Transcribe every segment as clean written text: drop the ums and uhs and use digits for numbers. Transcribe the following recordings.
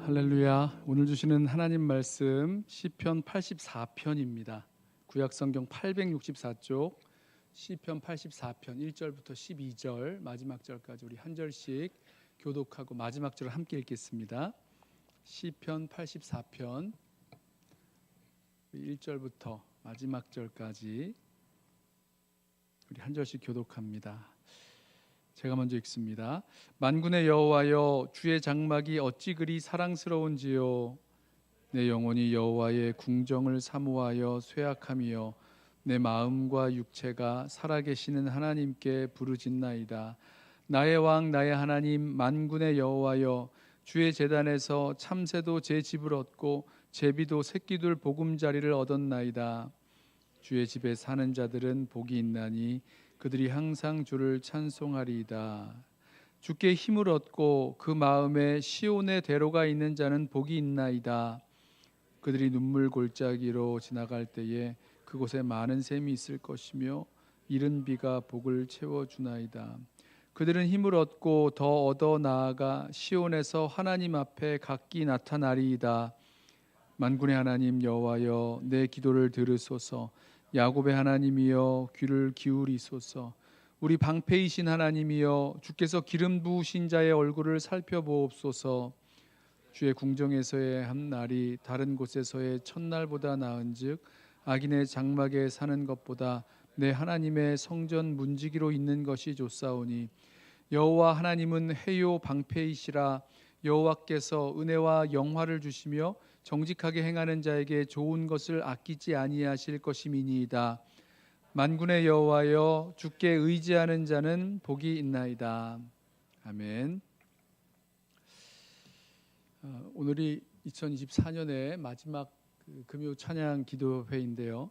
할렐루야. 오늘 주시는 하나님 말씀 시편 84편입니다. 구약 성경 864쪽 시편 84편 1절부터 12절 마지막 절까지 우리 한 절씩 교독하고 마지막 절을 함께 읽겠습니다. 시편 84편 1절부터 마지막 절까지 우리 한 절씩 교독합니다. 제가 먼저 읽습니다. 만군의 여호와여, 주의 장막이 어찌 그리 사랑스러운지요. 내 영혼이 여호와의 궁정을 사모하여 쇠약하며 내 마음과 육체가 살아계시는 하나님께 부르짖나이다. 나의 왕 나의 하나님 만군의 여호와여, 주의 제단에서 참새도 제 집을 얻고 제비도 새끼들 보금자리를 얻었나이다. 주의 집에 사는 자들은 복이 있나니 그들이 항상 주를 찬송하리이다. 주께 힘을 얻고 그 마음에 시온의 대로가 있는 자는 복이 있나이다. 그들이 눈물 골짜기로 지나갈 때에 그곳에 많은 샘이 있을 것이며 이른 비가 복을 채워주나이다. 그들은 힘을 얻고 더 얻어 나아가 시온에서 하나님 앞에 각기 나타나리이다. 만군의 하나님 여호와여, 내 기도를 들으소서. 야곱의 하나님이여, 귀를 기울이소서. 우리 방패이신 하나님이여, 주께서 기름 부으신 자의 얼굴을 살펴보옵소서. 주의 궁정에서의 한 날이 다른 곳에서의 첫날보다 나은즉 악인의 장막에 사는 것보다 내 하나님의 성전 문지기로 있는 것이 좋사오니 여호와 하나님은 해요 방패이시라. 여호와께서 은혜와 영화를 주시며 정직하게 행하는 자에게 좋은 것을 아끼지 아니하실 것임이니이다. 만군의 여호와여, 주께 의지하는 자는 복이 있나이다. 아멘. 오늘이 2024년의 마지막 금요 찬양 기도회인데요.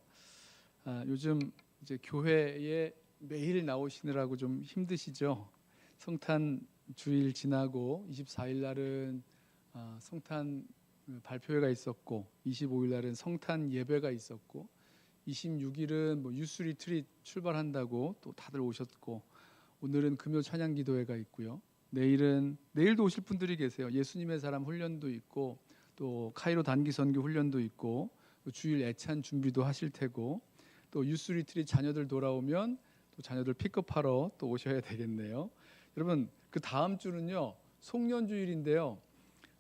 요즘 이제 교회에 매일 나오시느라고 좀 힘드시죠? 성탄 주일 지나고 24일 날은 성탄 발표회가 있었고 25일 날은 성탄 예배가 있었고 26일은 뭐 유스 리트릿 출발한다고 또 다들 오셨고 오늘은 금요 찬양 기도회가 있고요. 내일도 오실 분들이 계세요. 예수님의 사람 훈련도 있고 또 카이로 단기 선교 훈련도 있고 또 주일 애찬 준비도 하실 테고 또 유스 리트릿 자녀들 돌아오면 또 자녀들 픽업하러 또 오셔야 되겠네요. 여러분, 그 다음 주는요 송년주일인데요.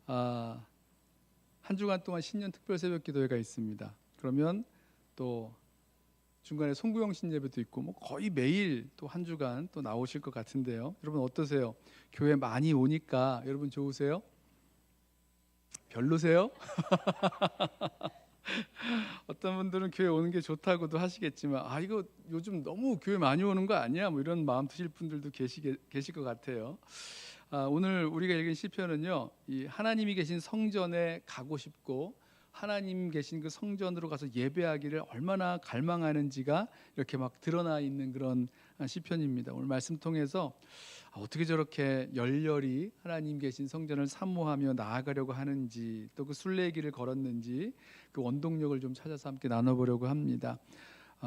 한 주간 동안 신년 특별 새벽 기도회가 있습니다. 그러면 또 중간에 송구영 신예배도 있고 뭐 거의 매일 또 한 주간 또 나오실 것 같은데요. 여러분 어떠세요? 교회 많이 오니까 여러분 좋으세요? 별로세요? 어떤 분들은 교회 오는 게 좋다고도 하시겠지만 이거 요즘 너무 교회 많이 오는 거 아니야? 뭐 이런 마음 드실 분들도 계실 것 같아요. 오늘 우리가 읽은 시편은요, 이 하나님이 계신 성전에 가고 싶고 하나님 계신 그 성전으로 가서 예배하기를 얼마나 갈망하는지가 이렇게 막 드러나 있는 그런 시편입니다. 오늘 말씀 통해서 어떻게 저렇게 열렬히 하나님 계신 성전을 사모하며 나아가려고 하는지, 또 그 순례길을 걸었는지 그 원동력을 좀 찾아서 함께 나눠보려고 합니다.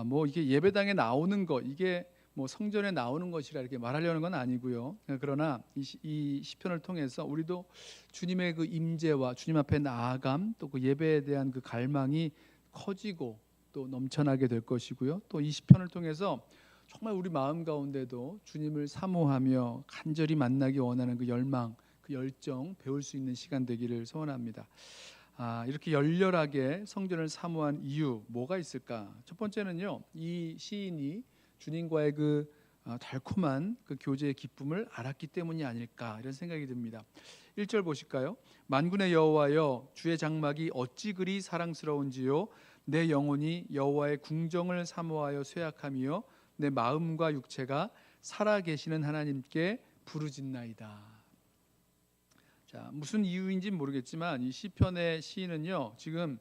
뭐 이게 예배당에 나오는 것, 이게 뭐 성전에 나오는 것이라 이렇게 말하려는 건 아니고요. 그러나 이 시편을 통해서 우리도 주님의 그 임재와 주님 앞에 나아감, 또 그 예배에 대한 그 갈망이 커지고 또 넘쳐나게 될 것이고요. 또 이 시편을 통해서 정말 우리 마음 가운데도 주님을 사모하며 간절히 만나기 원하는 그 열망, 그 열정 배울 수 있는 시간 되기를 소원합니다. 이렇게 열렬하게 성전을 사모한 이유 뭐가 있을까? 첫 번째는요, 이 시인이 주님과의 그 달콤한 그 교제의 기쁨을 알았기 때문이 아닐까 이런 생각이 듭니다. 1절 보실까요? 만군의 여호와여, 주의 장막이 어찌 그리 사랑스러운지요. 내 영혼이 여호와의 궁정을 사모하여 쇠약하며 내 마음과 육체가 살아계시는 하나님께 부르짖나이다. 자, 무슨 이유인지 모르겠지만 이 시편의 시인은요, 지금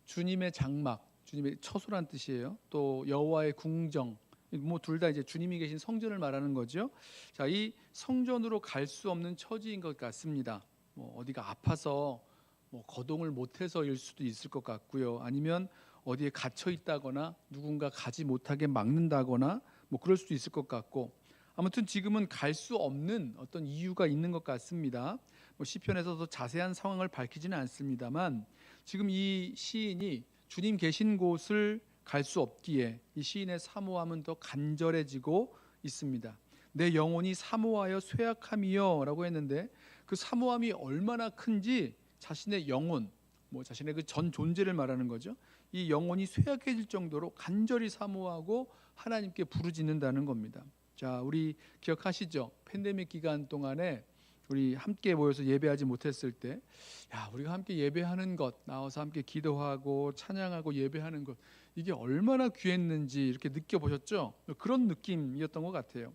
주님의 장막, 주님의 처소란 뜻이에요. 또 여호와의 궁정, 뭐 둘 다 이제 주님이 계신 성전을 말하는 거죠. 자, 이 성전으로 갈 수 없는 처지인 것 같습니다. 뭐 어디가 아파서 뭐 거동을 못해서일 수도 있을 것 같고요. 아니면 어디에 갇혀 있다거나 누군가 가지 못하게 막는다거나 뭐 그럴 수도 있을 것 같고, 아무튼 지금은 갈 수 없는 어떤 이유가 있는 것 같습니다. 시편에서도 자세한 상황을 밝히지는 않습니다만 지금 이 시인이 주님 계신 곳을 갈 수 없기에 이 시인의 사모함은 더 간절해지고 있습니다. 내 영혼이 사모하여 쇠약함이여 라고 했는데 그 사모함이 얼마나 큰지 자신의 영혼, 자신의 그 전 존재를 말하는 거죠. 이 영혼이 쇠약해질 정도로 간절히 사모하고 하나님께 부르짖는다는 겁니다. 자, 우리 기억하시죠? 팬데믹 기간 동안에 우리 함께 모여서 예배하지 못했을 때, 우리가 함께 예배하는 것, 나와서 함께 기도하고 찬양하고 예배하는 것, 이게 얼마나 귀했는지 이렇게 느껴보셨죠? 그런 느낌이었던 것 같아요.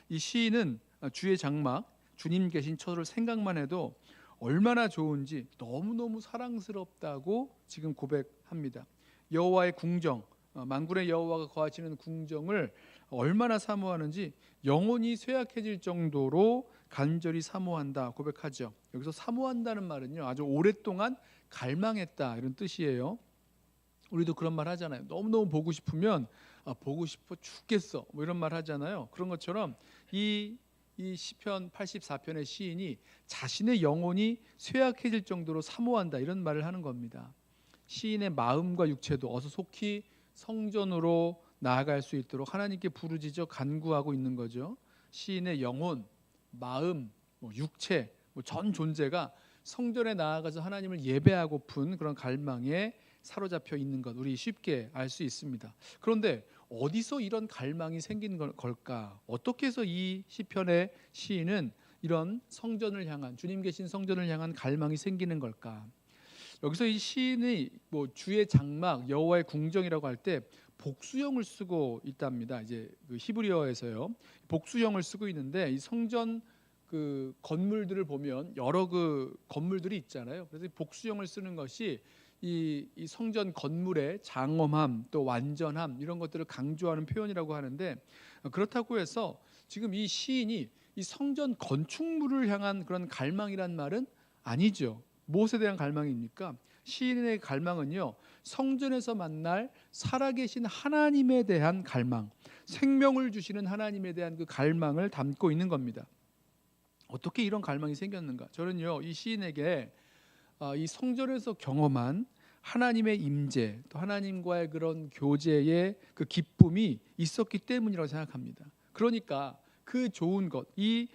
이 시인은 주의 장막, 주님 계신 처소를 생각만 해도 얼마나 좋은지 너무너무 사랑스럽다고 지금 고백합니다. 여호와의 궁정, 만군의 여호와가 거하시는 궁정을 얼마나 사모하는지 영혼이 쇠약해질 정도로 간절히 사모한다 고백하죠. 여기서 사모한다는 말은요, 아주 오랫동안 갈망했다 이런 뜻이에요. 우리도 그런 말 하잖아요. 너무너무 보고 싶으면 보고 싶어 죽겠어 이런 말 하잖아요. 그런 것처럼 이 시편 84편의 시인이 자신의 영혼이 쇠약해질 정도로 사모한다 이런 말을 하는 겁니다. 시인의 마음과 육체도 어서 속히 성전으로 나아갈 수 있도록 하나님께 부르짖어 간구하고 있는 거죠. 시인의 영혼, 마음, 육체, 전 존재가 성전에 나아가서 하나님을 예배하고픈 그런 갈망에 사로잡혀 있는 것 우리 쉽게 알 수 있습니다. 그런데 어디서 이런 갈망이 생긴 걸까? 어떻게 해서 이 시편의 시인은 이런 성전을 향한, 주님 계신 성전을 향한 갈망이 생기는 걸까? 여기서 이 시인이 주의 장막, 여호와의 궁정이라고 할 때 복수형을 쓰고 있답니다. 이제 그 히브리어에서요, 복수형을 쓰고 있는데 이 성전 그 건물들을 보면 여러 그 건물들이 있잖아요. 그래서 복수형을 쓰는 것이 이 성전 건물의 장엄함 또 완전함 이런 것들을 강조하는 표현이라고 하는데, 그렇다고 해서 지금 이 시인이 이 성전 건축물을 향한 그런 갈망이란 말은 아니죠. 무엇에 대한 갈망입니까? 시인의 갈망은요, 성전에서 만날 살아계신 하나님에 대한 갈망, 생명을 주시는 하나님에 대한 그 갈망을 담고 있는 겁니다. 어떻게 이런 갈망이 생겼는가? 저는요, 이 시인에게 이 성전에서 경험한 하나님의 임재, 또 하나님과의 그런 교제의 그 기쁨이 있었기 때문이라고 생각합니다. 그러니까 그 좋은 것, 이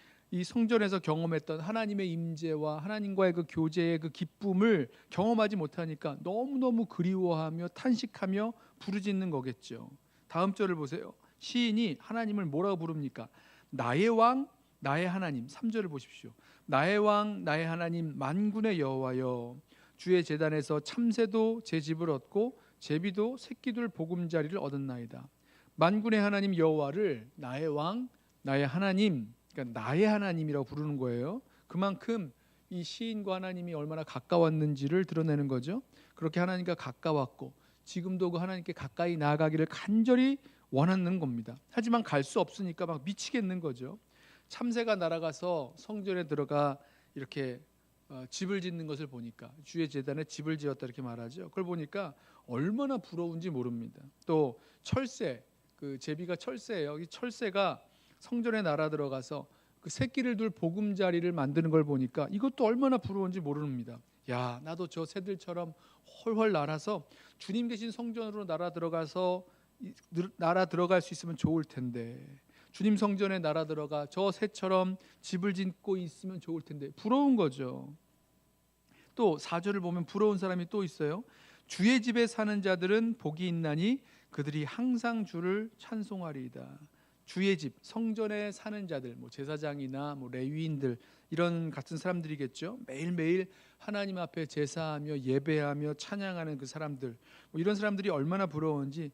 성전에서 경험했던 하나님의 임재와 하나님과의 그 교제의 그 기쁨을 경험하지 못하니까 너무너무 그리워하며 탄식하며 부르짖는 거겠죠. 다음 절을 보세요. 시인이 하나님을 뭐라고 부릅니까? 나의 왕, 나의 하나님. 3절을 보십시오. 나의 왕, 나의 하나님, 만군의 여호와여, 주의 제단에서 참새도 제 집을 얻고 제비도 새끼들 보금자리를 얻었나이다. 만군의 하나님 여호와를 나의 왕, 나의 하나님, 그러니까 나의 하나님이라고 부르는 거예요. 그만큼 이 시인과 하나님이 얼마나 가까웠는지를 드러내는 거죠. 그렇게 하나님과 가까웠고 지금도 그 하나님께 가까이 나아가기를 간절히 원하는 겁니다. 하지만 갈 수 없으니까 막 미치겠는 거죠. 참새가 날아가서 성전에 들어가 이렇게 집을 짓는 것을 보니까, 주의 제단에 집을 지었다 이렇게 말하죠. 그걸 보니까 얼마나 부러운지 모릅니다. 또 철새, 그 제비가 철새예요. 이 철새가 성전에 날아 들어가서 그 새끼를 둘 보금자리를 만드는 걸 보니까 이것도 얼마나 부러운지 모릅니다. 야, 나도 저 새들처럼 훨훨 날아서 주님 계신 성전으로 날아 들어갈 수 있으면 좋을 텐데, 주님 성전에 날아 들어가 저 새처럼 집을 짓고 있으면 좋을 텐데, 부러운 거죠. 또 4절을 보면 부러운 사람이 또 있어요. 주의 집에 사는 자들은 복이 있나니 그들이 항상 주를 찬송하리이다. 주의 집, 성전에 사는 자들, 제사장이나 레위인들 이런 같은 사람들이겠죠. 매일매일 하나님 앞에 제사하며 예배하며 찬양하는 그 사람들, 이런 사람들이 얼마나 부러운지,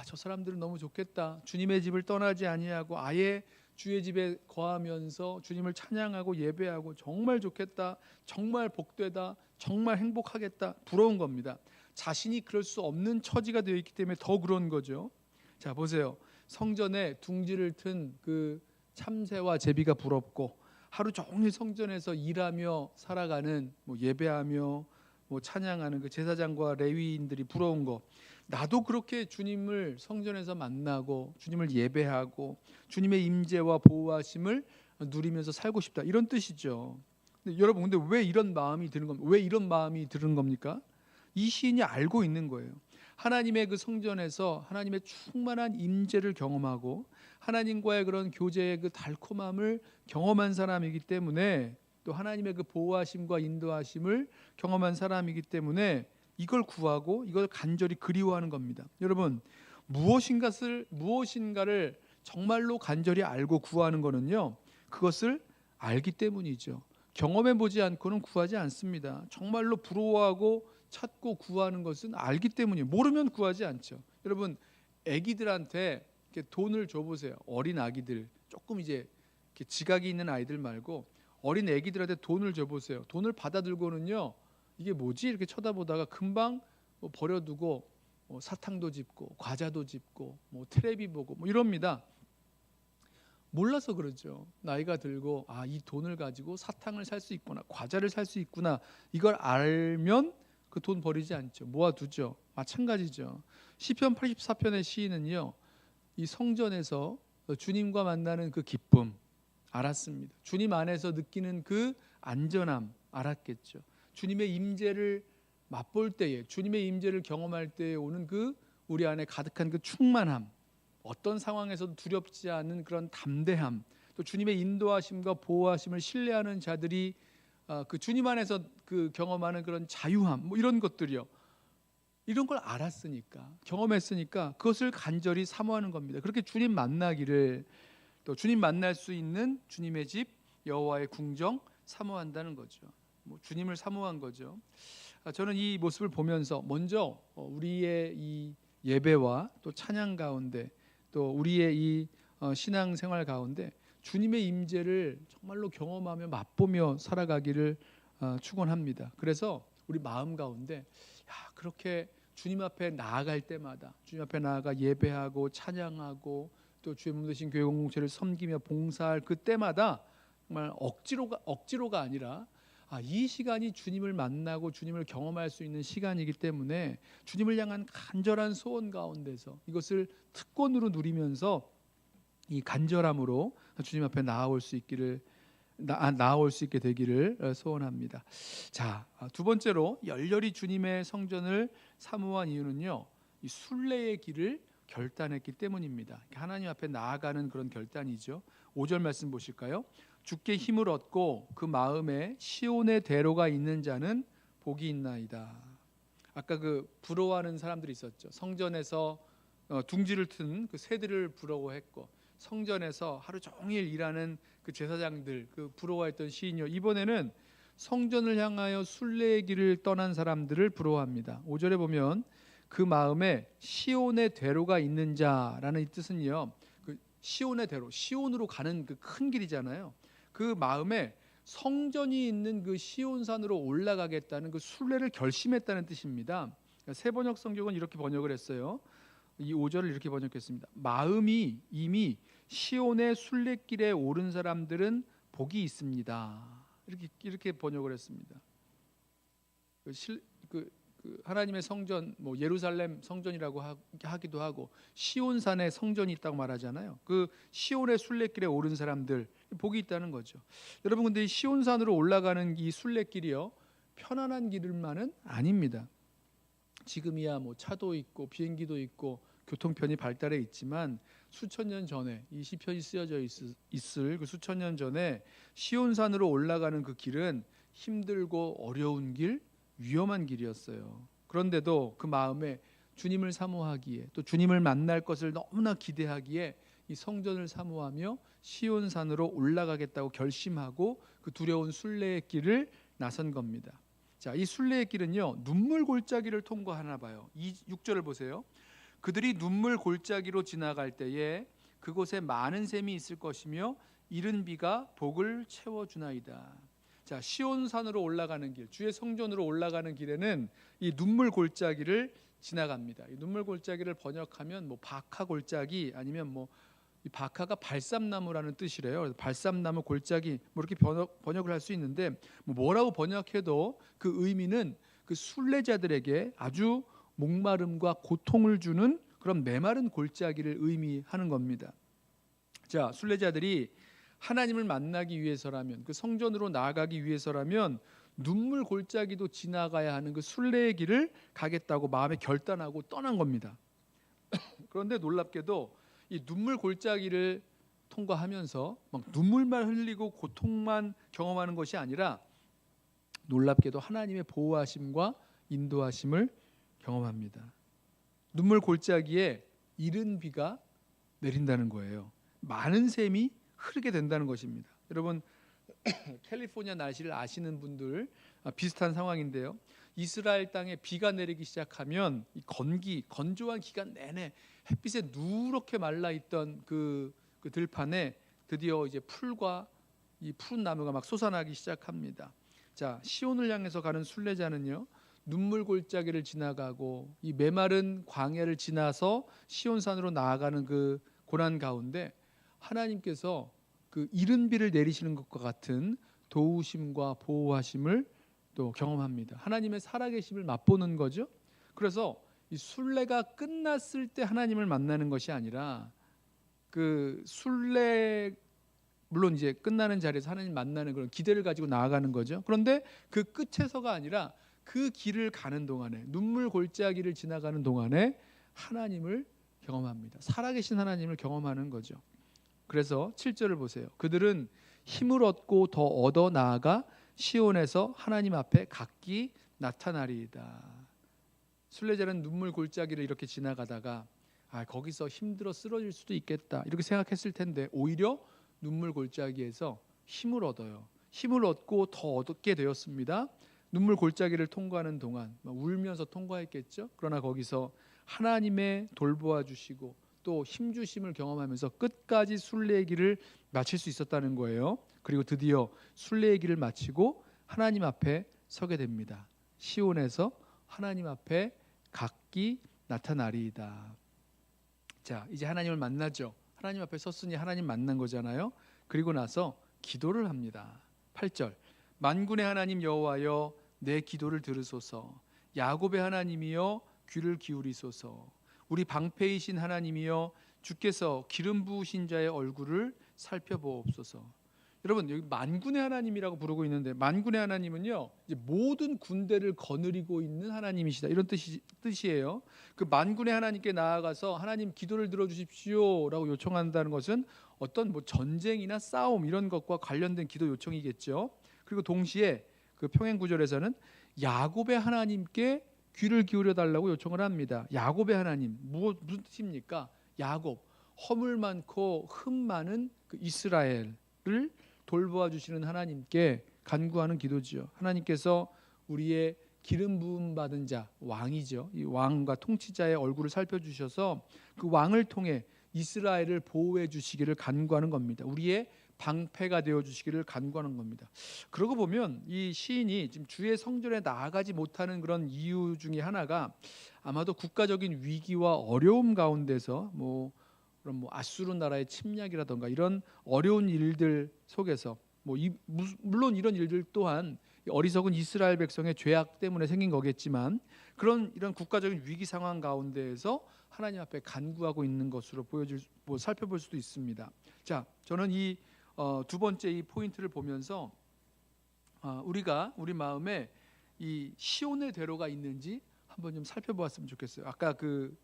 저 사람들은 너무 좋겠다. 주님의 집을 떠나지 아니하고 아예 주의 집에 거하면서 주님을 찬양하고 예배하고 정말 좋겠다. 정말 복되다. 정말 행복하겠다. 부러운 겁니다. 자신이 그럴 수 없는 처지가 되어 있기 때문에 더 그런 거죠. 자, 보세요. 성전에 둥지를 튼 그 참새와 제비가 부럽고, 하루 종일 성전에서 일하며 살아가는 예배하며 찬양하는 그 제사장과 레위인들이 부러운 거, 나도 그렇게 주님을 성전에서 만나고 주님을 예배하고 주님의 임재와 보호하심을 누리면서 살고 싶다, 이런 뜻이죠. 근데 여러분, 근데 왜 이런 마음이 드는 겁니까? 왜 이런 마음이 드는 겁니까? 이 시인이 알고 있는 거예요. 하나님의 그 성전에서 하나님의 충만한 임재를 경험하고 하나님과의 그런 교제의 그 달콤함을 경험한 사람이기 때문에, 또 하나님의 그 보호하심과 인도하심을 경험한 사람이기 때문에 이걸 구하고 이걸 간절히 그리워하는 겁니다. 여러분, 무엇인가를 정말로 간절히 알고 구하는 거는요, 그것을 알기 때문이죠. 경험해 보지 않고는 구하지 않습니다. 정말로 부러워하고 찾고 구하는 것은 알기 때문이에요. 모르면 구하지 않죠. 여러분, 아기들한테 이렇게 돈을 줘보세요. 어린 아기들, 조금 이제 이렇게 지각이 있는 아이들 말고 어린 아기들한테 돈을 줘보세요. 돈을 받아들고는요, 이게 뭐지? 이렇게 쳐다보다가 금방 뭐 버려두고 사탕도 집고 과자도 집고 뭐 테레비 보고 뭐 이럽니다. 몰라서 그러죠. 나이가 들고 이 돈을 가지고 사탕을 살 수 있구나, 과자를 살 수 있구나, 이걸 알면 그 돈 버리지 않죠. 모아두죠. 마찬가지죠. 시편 84편의 시인은요, 이 성전에서 주님과 만나는 그 기쁨 알았습니다. 주님 안에서 느끼는 그 안전함 알았겠죠. 주님의 임재를 맛볼 때에, 주님의 임재를 경험할 때에 오는 그 우리 안에 가득한 그 충만함, 어떤 상황에서도 두렵지 않은 그런 담대함, 또 주님의 인도하심과 보호하심을 신뢰하는 자들이 그 주님 안에서 그 경험하는 그런 자유함, 뭐 이런 것들이요, 이런 걸 알았으니까, 경험했으니까 그것을 간절히 사모하는 겁니다. 그렇게 주님 만나기를, 또 주님 만날 수 있는 주님의 집 여호와의 궁정 사모한다는 거죠. 뭐 주님을 사모한 거죠. 저는 이 모습을 보면서 먼저 우리의 이 예배와 또 찬양 가운데, 또 우리의 이 신앙생활 가운데 주님의 임재를 정말로 경험하며 맛보며 살아가기를 축원합니다. 그래서 우리 마음 가운데 그렇게 주님 앞에 나아갈 때마다, 주님 앞에 나아가 예배하고 찬양하고 또 주의 몸 되신 교회 공동체를 섬기며 봉사할 그때마다 정말 억지로가 아니라 이 시간이 주님을 만나고 주님을 경험할 수 있는 시간이기 때문에 주님을 향한 간절한 소원 가운데서 이것을 특권으로 누리면서 이 간절함으로 주님 앞에 나아올 수 있게 되기를 소원합니다. 자, 두 번째로 열렬히 주님의 성전을 사모한 이유는요, 이 순례의 길을 결단했기 때문입니다. 하나님 앞에 나아가는 그런 결단이죠. 5절 말씀 보실까요? 주께 힘을 얻고 그 마음에 시온의 대로가 있는 자는 복이 있나이다. 아까 그 부러워하는 사람들이 있었죠. 성전에서 둥지를 튼 그 새들을 부러워했고, 성전에서 하루 종일 일하는 그 제사장들, 그 부러워했던 시인이요, 이번에는 성전을 향하여 순례의 길을 떠난 사람들을 부러워합니다. 5절에 보면 그 마음에 시온의 대로가 있는 자라는 이 뜻은요, 그 시온의 대로, 시온으로 가는 그 큰 길이잖아요. 그 마음에 성전이 있는 그 시온산으로 올라가겠다는 그 순례를 결심했다는 뜻입니다. 세번역 성경은 이렇게 번역을 했어요. 이 5절을 이렇게 번역했습니다. 마음이 이미 시온의 순례길에 오른 사람들은 복이 있습니다. 이렇게 번역을 했습니다. 하나님의 성전, 뭐 예루살렘 성전이라고 하기도 하고 시온산에 성전이 있다고 말하잖아요. 그 시온의 순례길에 오른 사람들 복이 있다는 거죠. 여러분, 근데 이 시온산으로 올라가는 이 순례길이요, 편안한 길만은 아닙니다. 지금이야 뭐 차도 있고 비행기도 있고 교통편이 발달해 있지만 수천 년 전에, 이 시편이 쓰여져 있을 그 수천 년 전에 시온산으로 올라가는 그 길은 힘들고 어려운 길, 위험한 길이었어요. 그런데도 그 마음에 주님을 사모하기에, 또 주님을 만날 것을 너무나 기대하기에 이 성전을 사모하며 시온산으로 올라가겠다고 결심하고 그 두려운 순례의 길을 나선 겁니다. 자, 이 순례의 길은요, 눈물 골짜기를 통과하나 봐요. 6절을 보세요. 그들이 눈물 골짜기로 지나갈 때에 그곳에 많은 샘이 있을 것이며 이른 비가 복을 채워주나이다. 자, 시온산으로 올라가는 길, 주의 성전으로 올라가는 길에는 이 눈물 골짜기를 지나갑니다. 이 눈물 골짜기를 번역하면 뭐 바카 골짜기, 아니면 뭐 이 바카가 발삼나무라는 뜻이래요. 그래서 발삼나무 골짜기 뭐 이렇게 번역을 할 수 있는데, 뭐라고 번역해도 그 의미는 그 순례자들에게 아주 목마름과 고통을 주는 그런 메마른 골짜기를 의미하는 겁니다. 자, 순례자들이 하나님을 만나기 위해서라면, 그 성전으로 나아가기 위해서라면 눈물 골짜기도 지나가야 하는 그 순례의 길을 가겠다고 마음에 결단하고 떠난 겁니다. 그런데 놀랍게도 이 눈물 골짜기를 통과하면서 막 눈물만 흘리고 고통만 경험하는 것이 아니라 놀랍게도 하나님의 보호하심과 인도하심을 경험합니다. 눈물 골짜기에 이른 비가 내린다는 거예요. 많은 샘이 흐르게 된다는 것입니다. 여러분 캘리포니아 날씨를 아시는 분들 비슷한 상황인데요. 이스라엘 땅에 비가 내리기 시작하면 이 건조한 기간 내내 햇빛에 누렇게 말라 있던 그 들판에 드디어 이제 풀과 이 푸른 나무가 막 솟아나기 시작합니다. 자, 시온을 향해서 가는 순례자는요, 눈물 골짜기를 지나가고 이 메마른 광야를 지나서 시온산으로 나아가는 그 고난 가운데 하나님께서 그 이른 비를 내리시는 것과 같은 도우심과 보호하심을 또 경험합니다. 하나님의 살아계심을 맛보는 거죠. 그래서 이 순례가 끝났을 때 하나님을 만나는 것이 아니라 그 순례 물론 이제 끝나는 자리에서 하나님 만나는 그런 기대를 가지고 나아가는 거죠. 그런데 그 끝에서가 아니라 그 길을 가는 동안에 눈물 골짜기를 지나가는 동안에 하나님을 경험합니다. 살아계신 하나님을 경험하는 거죠. 그래서 7절을 보세요. 그들은 힘을 얻고 더 얻어 나아가 시온에서 하나님 앞에 각기 나타나리이다. 순례자는 눈물 골짜기를 이렇게 지나가다가 거기서 힘들어 쓰러질 수도 있겠다 이렇게 생각했을 텐데 오히려 눈물 골짜기에서 힘을 얻어요. 힘을 얻고 더 얻게 되었습니다. 눈물 골짜기를 통과하는 동안 울면서 통과했겠죠. 그러나 거기서 하나님의 돌보아 주시고 또 힘주심을 경험하면서 끝까지 순례의 길을 마칠 수 있었다는 거예요. 그리고 드디어 순례의 길을 마치고 하나님 앞에 서게 됩니다. 시온에서 하나님 앞에 각기 나타나리이다. 자, 이제 하나님을 만나죠. 하나님 앞에 섰으니 하나님 만난 거잖아요. 그리고 나서 기도를 합니다. 8절 만군의 하나님 여호와여 내 기도를 들으소서. 야곱의 하나님이여 귀를 기울이소서. 우리 방패이신 하나님이여 주께서 기름 부으신 자의 얼굴을 살펴보옵소서. 여러분 여기 만군의 하나님이라고 부르고 있는데 만군의 하나님은요 이제 모든 군대를 거느리고 있는 하나님이시다 이런 뜻이에요. 그 만군의 하나님께 나아가서 하나님 기도를 들어주십시오라고 요청한다는 것은 어떤 뭐 전쟁이나 싸움 이런 것과 관련된 기도 요청이겠죠. 그리고 동시에 그 평행 구절에서는 야곱의 하나님께 귀를 기울여 달라고 요청을 합니다. 야곱의 하나님 무슨 뜻입니까? 야곱 허물 많고 흠 많은 그 이스라엘을 돌보아 주시는 하나님께 간구하는 기도지요. 하나님께서 우리의 기름 부음 받은 자 왕이죠. 이 왕과 통치자의 얼굴을 살펴주셔서 그 왕을 통해 이스라엘을 보호해 주시기를 간구하는 겁니다. 우리의 방패가 되어 주시기를 간구하는 겁니다. 그러고 보면 이 시인이 지금 주의 성전에 나아가지 못하는 그런 이유 중에 하나가 아마도 국가적인 위기와 어려움 가운데서 그럼 아수르 나라의 침략이라던가 이런 어려운 일들 속에서 물론 이런 일들 또한 어리석은 이스라엘 백성의 죄악 때문에 생긴 거겠지만 이런 국가적인 위기 상황 가운데에서 하나님 앞에 간구하고 있는 것으로 살펴볼 수도 있습니다. 자, 저는 이 두 번째 이 포인트를 보면서 우리가 우리 마음에 이 시온의 대로가 있는지 한번 좀 살펴보았으면 좋겠어요. 아까 그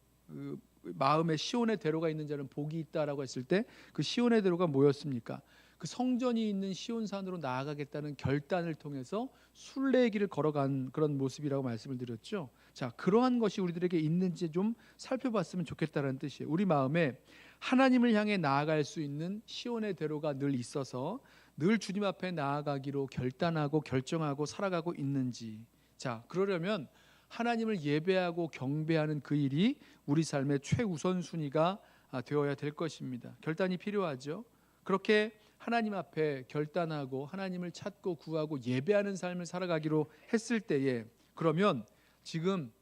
마음에 시온의 대로가 있는 자는 복이 있다라고 했을 때 그 시온의 대로가 뭐였습니까? 그 성전이 있는 시온산으로 나아가겠다는 결단을 통해서 순례의 길을 걸어간 그런 모습이라고 말씀을 드렸죠. 자, 그러한 것이 우리들에게 있는지 좀 살펴봤으면 좋겠다는 뜻이에요. 우리 마음에 하나님을 향해 나아갈 수 있는 시온의 대로가 늘 있어서 늘 주님 앞에 나아가기로 결단하고 결정하고 살아가고 있는지. 자, 그러려면 하나님을 예배하고 경배하는 그 일이 우리 삶의 최우선순위가 되어야 될 것입니다. 결단이 필요하죠. 그렇게 하나님 앞에 결단하고 하나님을 찾고 구하고 예배하는 삶을 살아가기로 했을 때에 그러면 지금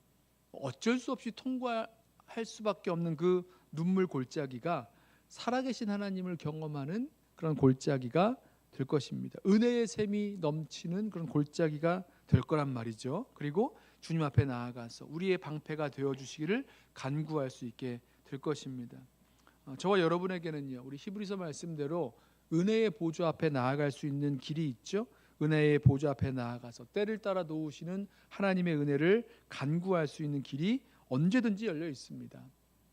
어쩔 수 없이 통과할 수밖에 없는 그 눈물 골짜기가 살아계신 하나님을 경험하는 그런 골짜기가 될 것입니다. 은혜의 샘이 넘치는 그런 골짜기가 될 거란 말이죠. 그리고 주님 앞에 나아가서 우리의 방패가 되어 주시기를 간구할 수 있게 될 것입니다. 저와 여러분에게는요, 우리 히브리서 말씀대로 은혜의 보좌 앞에 나아갈 수 있는 길이 있죠. 은혜의 보좌 앞에 나아가서 때를 따라 도우시는 하나님의 은혜를 간구할 수 있는 길이 언제든지 열려 있습니다.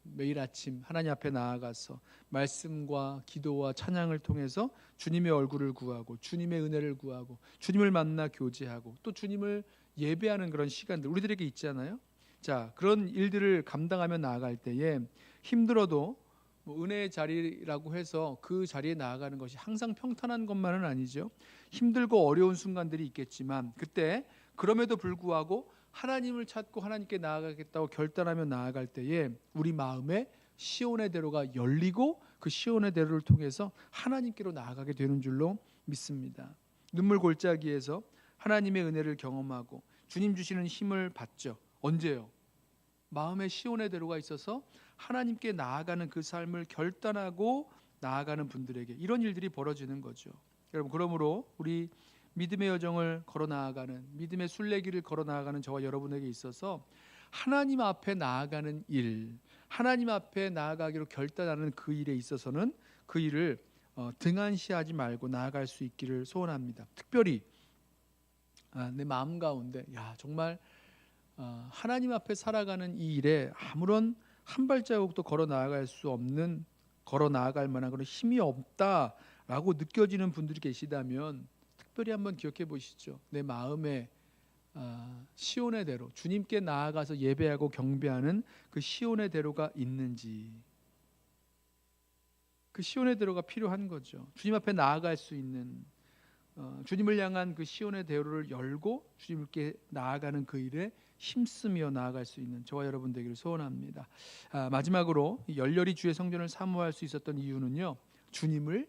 매일 아침 하나님 앞에 나아가서 말씀과 기도와 찬양을 통해서 주님의 얼굴을 구하고 주님의 은혜를 구하고 주님을 만나 교제하고 또 주님을 예배하는 그런 시간들 우리들에게 있잖아요. 자, 그런 일들을 감당하며 나아갈 때에 힘들어도 은혜의 자리라고 해서 그 자리에 나아가는 것이 항상 평탄한 것만은 아니죠. 힘들고 어려운 순간들이 있겠지만 그때 그럼에도 불구하고 하나님을 찾고 하나님께 나아가겠다고 결단하며 나아갈 때에 우리 마음에 시온의 대로가 열리고 그 시온의 대로를 통해서 하나님께로 나아가게 되는 줄로 믿습니다. 눈물 골짜기에서 하나님의 은혜를 경험하고 주님 주시는 힘을 받죠. 언제요? 마음에 시온의 대로가 있어서 하나님께 나아가는 그 삶을 결단하고 나아가는 분들에게 이런 일들이 벌어지는 거죠. 여러분, 그러므로 우리 믿음의 여정을 걸어 나아가는 믿음의 순례길을 걸어 나아가는 저와 여러분에게 있어서 하나님 앞에 나아가는 일, 하나님 앞에 나아가기로 결단하는 그 일에 있어서는 그 일을 등한시하지 말고 나아갈 수 있기를 소원합니다. 특별히 내 마음 가운데 정말 하나님 앞에 살아가는 이 일에 아무런 한 발자국도 걸어 나아갈 수 없는, 걸어 나아갈 만한 그런 힘이 없다라고 느껴지는 분들이 계시다면 특별히 한번 기억해 보시죠. 내 마음에 시온의 대로 주님께 나아가서 예배하고 경배하는 그 시온의 대로가 있는지, 그 시온의 대로가 필요한 거죠. 주님 앞에 나아갈 수 있는 주님을 향한 그 시온의 대로를 열고 주님께 나아가는 그 일에 힘쓰며 나아갈 수 있는 저와 여러분 되기를 소원합니다. 마지막으로 열렬히 주의 성전을 사모할 수 있었던 이유는요, 주님을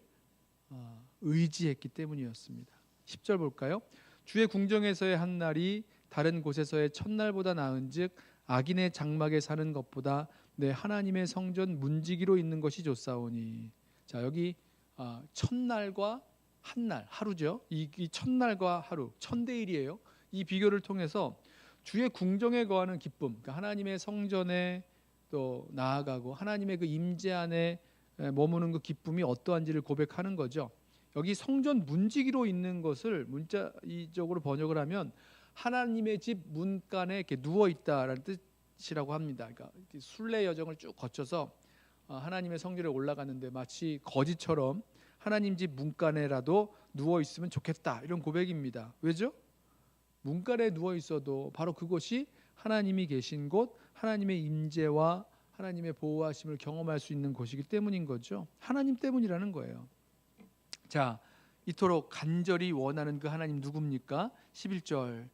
의지했기 때문이었습니다. 10절 볼까요? 주의 궁정에서의 한 날이 다른 곳에서의 첫날보다 나은즉 악인의 장막에 사는 것보다 내 하나님의 성전 문지기로 있는 것이 좋사오니. 자, 여기 첫날과 한날, 하루죠. 이 첫날과 하루, 천대일이에요. 이 비교를 통해서 주의 궁정에 거하는 기쁨, 그러니까 하나님의 성전에 또 나아가고 하나님의 그 임재 안에 머무는 그 기쁨이 어떠한지를 고백하는 거죠. 여기 성전 문지기로 있는 것을 문자적으로 번역을 하면 하나님의 집 문간에 이렇게 누워 있다라는 뜻이라고 합니다. 그러니까 순례 여정을 쭉 거쳐서 하나님의 성전에 올라갔는데 마치 거지처럼 하나님 집 문간에라도 누워 있으면 좋겠다, 이런 고백입니다. 왜죠? 문간에 누워 있어도 바로 그곳이 하나님이 계신 곳, 하나님의 임재와 하나님의 보호하심을 경험할 수 있는 곳이기 때문인 거죠. 하나님 때문이라는 거예요. 자, 이토록 간절히 원하는 그 하나님 누굽니까? 11절,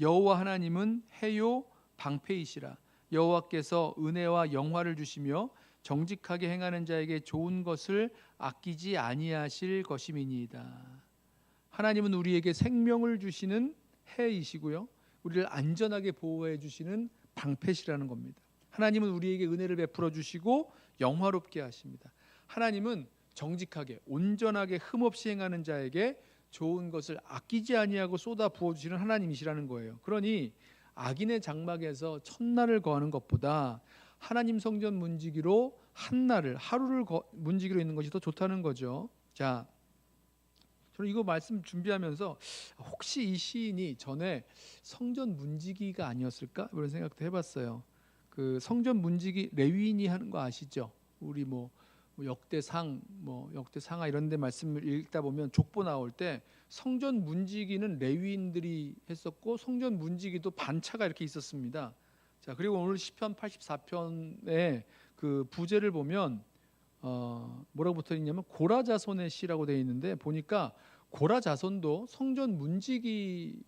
여호와 하나님은 해요 방패이시라. 여호와께서 은혜와 영화를 주시며 정직하게 행하는 자에게 좋은 것을 아끼지 아니하실 것임이니이다. 하나님은 우리에게 생명을 주시는 해이시고요, 우리를 안전하게 보호해 주시는 방패시라는 겁니다. 하나님은 우리에게 은혜를 베풀어 주시고 영화롭게 하십니다. 하나님은 정직하게 온전하게 흠없이 행하는 자에게 좋은 것을 아끼지 아니하고 쏟아 부어주시는 하나님이시라는 거예요. 그러니 악인의 장막에서 첫날을 거하는 것보다 하나님 성전 문지기로 한날을, 하루를 문지기로 있는 것이 더 좋다는 거죠. 자, 저는 이거 말씀 준비하면서 혹시 이 시인이 전에 성전 문지기가 아니었을까? 이런 생각도 해봤어요. 그 성전 문지기 레위인이 하는 거 아시죠? 우리 역대상, 역대상하 이런 데 말씀을 읽다 보면 족보 나올 때 성전 문지기는 레위인들이 했었고 성전 문지기도 반차가 이렇게 있었습니다. 자, 그리고 오늘 시편 84편의 그 부제를 보면 뭐라고 붙어 있냐면 고라자손의 시라고 되어 있는데, 보니까 고라자손도 성전 문지기의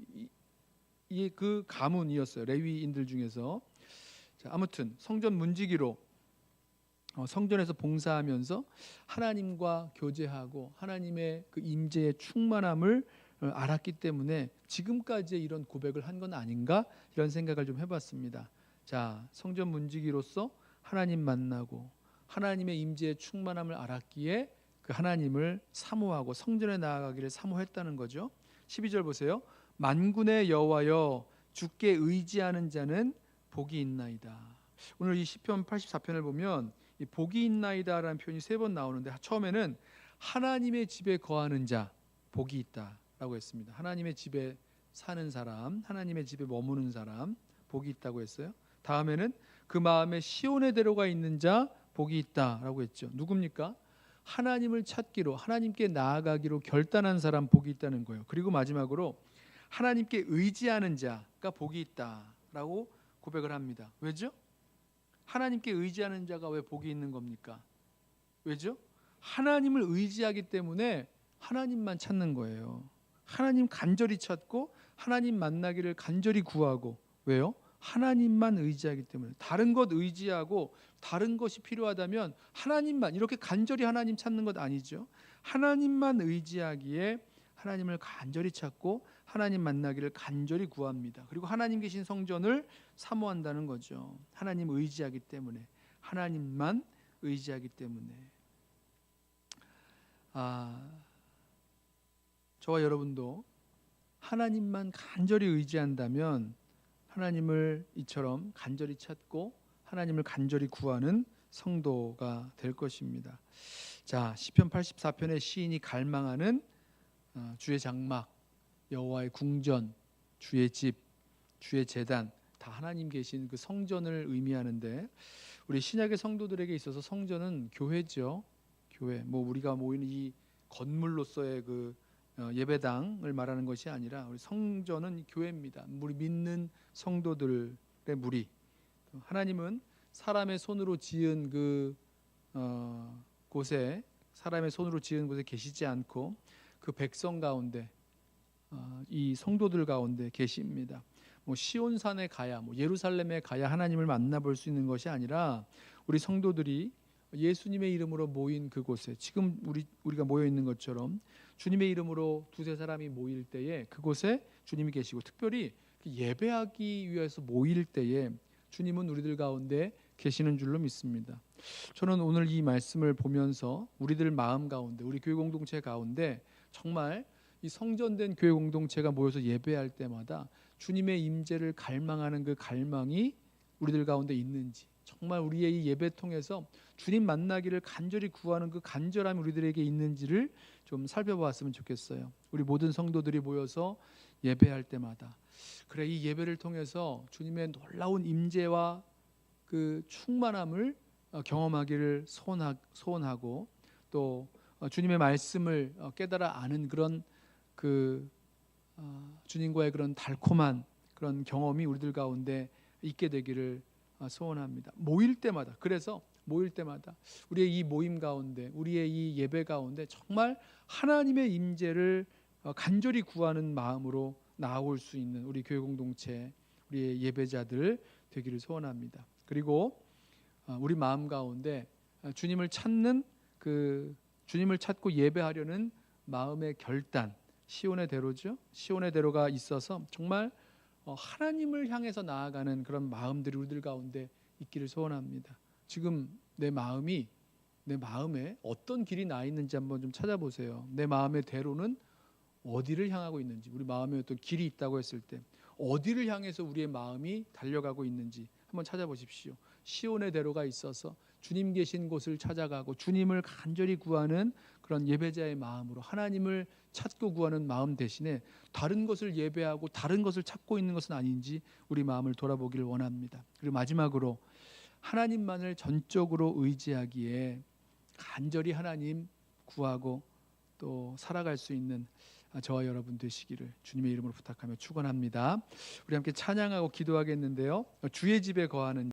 그 가문이었어요. 레위인들 중에서. 자, 아무튼 성전 문지기로 성전에서 봉사하면서 하나님과 교제하고 하나님의 그 임재의 충만함을 알았기 때문에 지금까지의 이런 고백을 한 건 아닌가, 이런 생각을 좀 해봤습니다. 자, 성전 문지기로서 하나님 만나고 하나님의 임재의 충만함을 알았기에 그 하나님을 사모하고 성전에 나아가기를 사모했다는 거죠. 12절 보세요. 만군의 여호와여, 주께 의지하는 자는 복이 있나이다. 오늘 이 시편 84편을 보면 이 복이 있나이다라는 표현이 3번 나오는데, 처음에는 하나님의 집에 거하는 자 복이 있다라고 했습니다. 하나님의 집에 사는 사람, 하나님의 집에 머무는 사람 복이 있다고 했어요. 다음에는 그 마음에 시온의 대로가 있는 자 복이 있다라고 했죠. 누굽니까? 하나님을 찾기로, 하나님께 나아가기로 결단한 사람 복이 있다는 거예요. 그리고 마지막으로 하나님께 의지하는 자가 복이 있다라고 고백을 합니다. 왜죠? 하나님께 의지하는 자가 왜 복이 있는 겁니까? 왜죠? 하나님을 의지하기 때문에 하나님만 찾는 거예요. 하나님 간절히 찾고 하나님 만나기를 간절히 구하고. 왜요? 하나님만 의지하기 때문에. 다른 것 의지하고 다른 것이 필요하다면 하나님만, 이렇게 간절히 하나님 찾는 것 아니죠. 하나님만 의지하기에 하나님을 간절히 찾고 하나님 만나기를 간절히 구합니다. 그리고 하나님 계신 성전을 사모한다는 거죠. 하나님 의지하기 때문에, 하나님만 의지하기 때문에. 저와 여러분도 하나님만 간절히 의지한다면 하나님을 이처럼 간절히 찾고 하나님을 간절히 구하는 성도가 될 것입니다. 자, 시편 84편의 시인이 갈망하는 주의 장막, 여호와의 궁전, 주의 집, 주의 제단, 다 하나님 계신 그 성전을 의미하는데, 우리 신약의 성도들에게 있어서 성전은 교회죠. 교회. 우리가 모이는 이 건물로서의 그 예배당을 말하는 것이 아니라 우리 성전은 교회입니다. 우리 믿는 성도들의 무리. 하나님은 사람의 손으로 지은 그 곳에, 사람의 손으로 지은 곳에 계시지 않고 그 백성 가운데, 이 성도들 가운데 계십니다. 시온산에 가야, 예루살렘에 가야 하나님을 만나볼 수 있는 것이 아니라 우리 성도들이 예수님의 이름으로 모인 그곳에, 지금 우리가 모여 있는 것처럼 주님의 이름으로 두세 사람이 모일 때에 그곳에 주님이 계시고, 특별히 예배하기 위해서 모일 때에 주님은 우리들 가운데 계시는 줄로 믿습니다. 저는 오늘 이 말씀을 보면서 우리들 마음 가운데, 우리 교회 공동체 가운데 정말 이 성전된 교회 공동체가 모여서 예배할 때마다 주님의 임재를 갈망하는 그 갈망이 우리들 가운데 있는지, 정말 우리의 이 예배 통해서 주님 만나기를 간절히 구하는 그 간절함이 우리들에게 있는지를 좀 살펴봤으면 좋겠어요. 우리 모든 성도들이 모여서 예배할 때마다, 그래, 이 예배를 통해서 주님의 놀라운 임재와 그 충만함을 경험하기를 소원하고, 또 주님의 말씀을 깨달아 아는 그런 주님과의 그런 달콤한 그런 경험이 우리들 가운데 있게 되기를 소원합니다. 모일 때마다, 그래서 모일 때마다 우리의 이 모임 가운데, 우리의 이 예배 가운데 정말 하나님의 임재를 간절히 구하는 마음으로 나아올 수 있는 우리 교회 공동체, 우리의 예배자들 되기를 소원합니다. 그리고 우리 마음 가운데 주님을 찾는 주님을 찾고 예배하려는 마음의 결단, 시온의 대로죠. 시온의 대로가 있어서 정말 하나님을 향해서 나아가는 그런 마음들이 우리들 가운데 있기를 소원합니다. 지금 내 마음에 어떤 길이 나 있는지 한번 좀 찾아보세요. 내 마음의 대로는 어디를 향하고 있는지, 우리 마음에 어떤 길이 있다고 했을 때 어디를 향해서 우리의 마음이 달려가고 있는지 한번 찾아보십시오. 시온의 대로가 있어서 주님 계신 곳을 찾아가고 주님을 간절히 구하는 그런 예배자의 마음으로 하나님을 찾고 구하는 마음 대신에 다른 것을 예배하고 다른 것을 찾고 있는 것은 아닌지 우리 마음을 돌아보기를 원합니다. 그리고 마지막으로 하나님만을 전적으로 의지하기에 간절히 하나님 구하고 또 살아갈 수 있는 저와 여러분 되시기를 주님의 이름으로 부탁하며 축원합니다. 우리 함께 찬양하고 기도하겠는데요. 주의 집에 거하는